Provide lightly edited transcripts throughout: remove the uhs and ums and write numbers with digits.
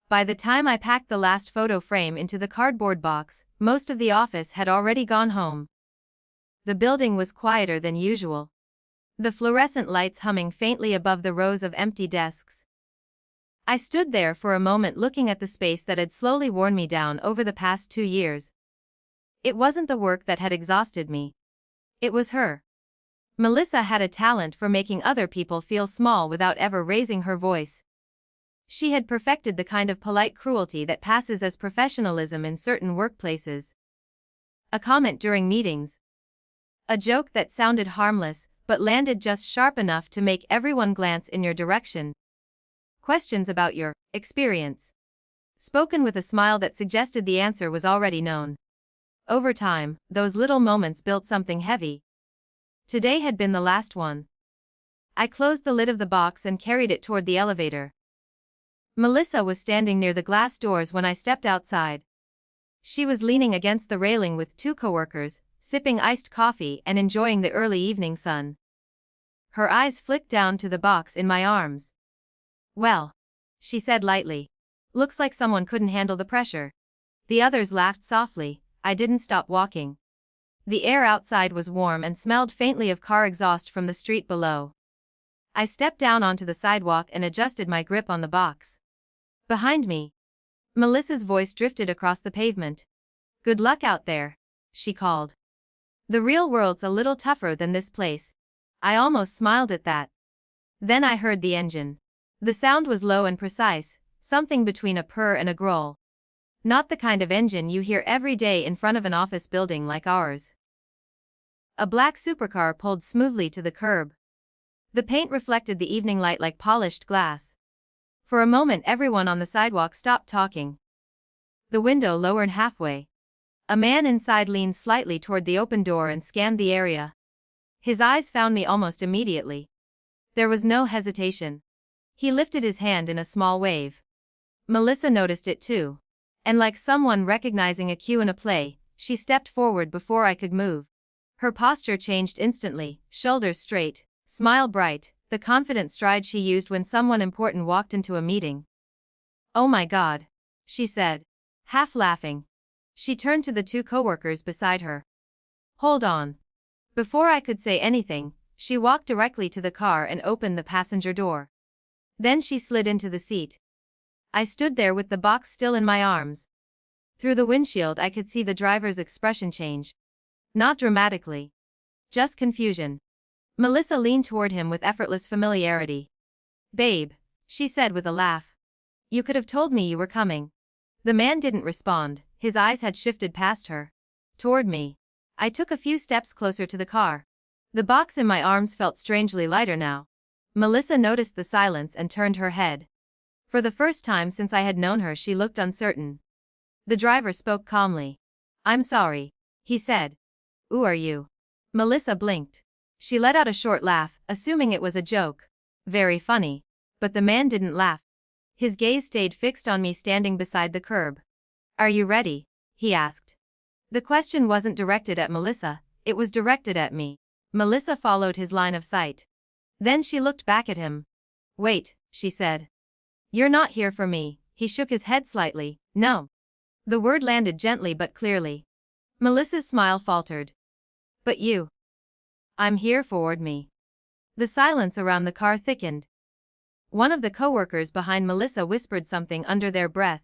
By the time I packed the last photo frame into the cardboard box, most of the office had already gone home. The building was quieter than usual, the fluorescent lights humming faintly above the rows of empty desks. I stood there for a moment looking at the space that had slowly worn me down over the past 2 years. It wasn't the work that had exhausted me. It was her. Melissa had a talent for making other people feel small without ever raising her voice. She had perfected the kind of polite cruelty that passes as professionalism in certain workplaces. A comment during meetings. A joke that sounded harmless, but landed just sharp enough to make everyone glance in your direction. Questions about your experience, spoken with a smile that suggested the answer was already known. Over time, those little moments built something heavy. Today had been the last one. I closed the lid of the box and carried it toward the elevator. Melissa was standing near the glass doors when I stepped outside. She was leaning against the railing with 2 coworkers, sipping iced coffee and enjoying the early evening sun. Her eyes flicked down to the box in my arms. "Well," she said lightly. "Looks like someone couldn't handle the pressure." The others laughed softly. I didn't stop walking. The air outside was warm and smelled faintly of car exhaust from the street below. I stepped down onto the sidewalk and adjusted my grip on the box. Behind me, Melissa's voice drifted across the pavement. "Good luck out there," she called. "The real world's a little tougher than this place." I almost smiled at that. Then I heard the engine. The sound was low and precise, something between a purr and a growl. Not the kind of engine you hear every day in front of an office building like ours. A black supercar pulled smoothly to the curb. The paint reflected the evening light like polished glass. For a moment everyone on the sidewalk stopped talking. The window lowered halfway. A man inside leaned slightly toward the open door and scanned the area. His eyes found me almost immediately. There was no hesitation. He lifted his hand in a small wave. Melissa noticed it too. And like someone recognizing a cue in a play, she stepped forward before I could move. Her posture changed instantly, shoulders straight, smile bright, the confident stride she used when someone important walked into a meeting. "Oh my God," she said, half laughing. She turned to the 2 coworkers beside her. "Hold on." Before I could say anything, she walked directly to the car and opened the passenger door. Then she slid into the seat. I stood there with the box still in my arms. Through the windshield I could see the driver's expression change. Not dramatically. Just confusion. Melissa leaned toward him with effortless familiarity. "Babe," she said with a laugh. "You could have told me you were coming." The man didn't respond, his eyes had shifted past her. Toward me. I took a few steps closer to the car. The box in my arms felt strangely lighter now. Melissa noticed the silence and turned her head. For the first time since I had known her, she looked uncertain. The driver spoke calmly. "I'm sorry," he said. "Who are you?" Melissa blinked. She let out a short laugh, assuming it was a joke. Very funny. But the man didn't laugh. His gaze stayed fixed on me standing beside the curb. "Are you ready?" he asked. The question wasn't directed at Melissa, it was directed at me. Melissa followed his line of sight. Then she looked back at him. "Wait," she said. "You're not here for me." He shook his head slightly. "No." The word landed gently but clearly. Melissa's smile faltered. "But you." "I'm here for me." The silence around the car thickened. One of the coworkers behind Melissa whispered something under their breath.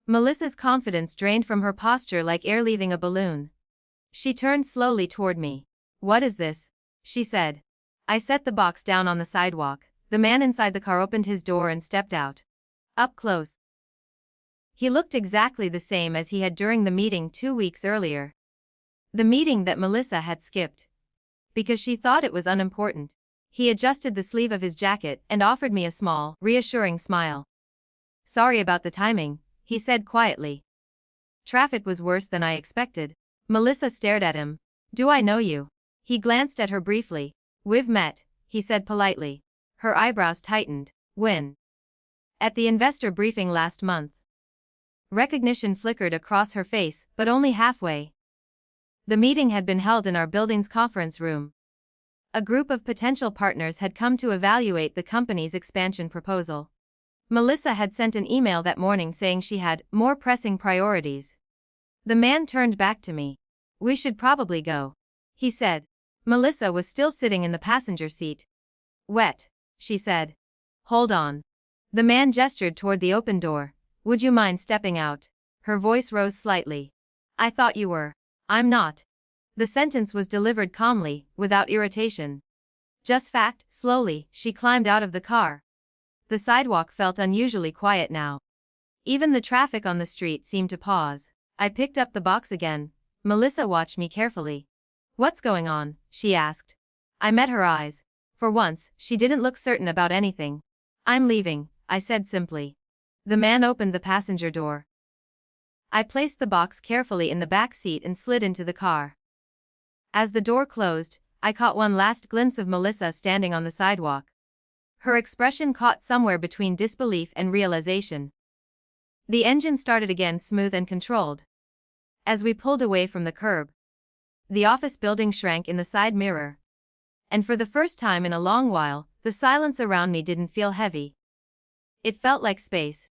Melissa's confidence drained from her posture like air leaving a balloon. She turned slowly toward me. "What is this?" she said. I set the box down on the sidewalk. The man inside the car opened his door and stepped out. Up close. He looked exactly the same as he had during the meeting 2 weeks earlier. The meeting that Melissa had skipped. Because she thought it was unimportant. He adjusted the sleeve of his jacket and offered me a small, reassuring smile. "Sorry about the timing," he said quietly. "Traffic was worse than I expected." Melissa stared at him. "Do I know you?" He glanced at her briefly. "We've met," he said politely. Her eyebrows tightened. "When?" "At the investor briefing last month." Recognition flickered across her face, but only halfway. The meeting had been held in our building's conference room. A group of potential partners had come to evaluate the company's expansion proposal. Melissa had sent an email that morning saying she had more pressing priorities. The man turned back to me. "We should probably go," he said. Melissa was still sitting in the passenger seat. "Wet," she said. "Hold on." The man gestured toward the open door. "Would you mind stepping out?" Her voice rose slightly. "I thought you were." "I'm not." The sentence was delivered calmly, without irritation. Just fact. Slowly, she climbed out of the car. The sidewalk felt unusually quiet now. Even the traffic on the street seemed to pause. I picked up the box again. Melissa watched me carefully. "What's going on?" she asked. I met her eyes. For once, she didn't look certain about anything. "I'm leaving," I said simply. The man opened the passenger door. I placed the box carefully in the back seat and slid into the car. As the door closed, I caught one last glimpse of Melissa standing on the sidewalk. Her expression caught somewhere between disbelief and realization. The engine started again, smooth and controlled. As we pulled away from the curb, the office building shrank in the side mirror. And for the first time in a long while, the silence around me didn't feel heavy. It felt like space.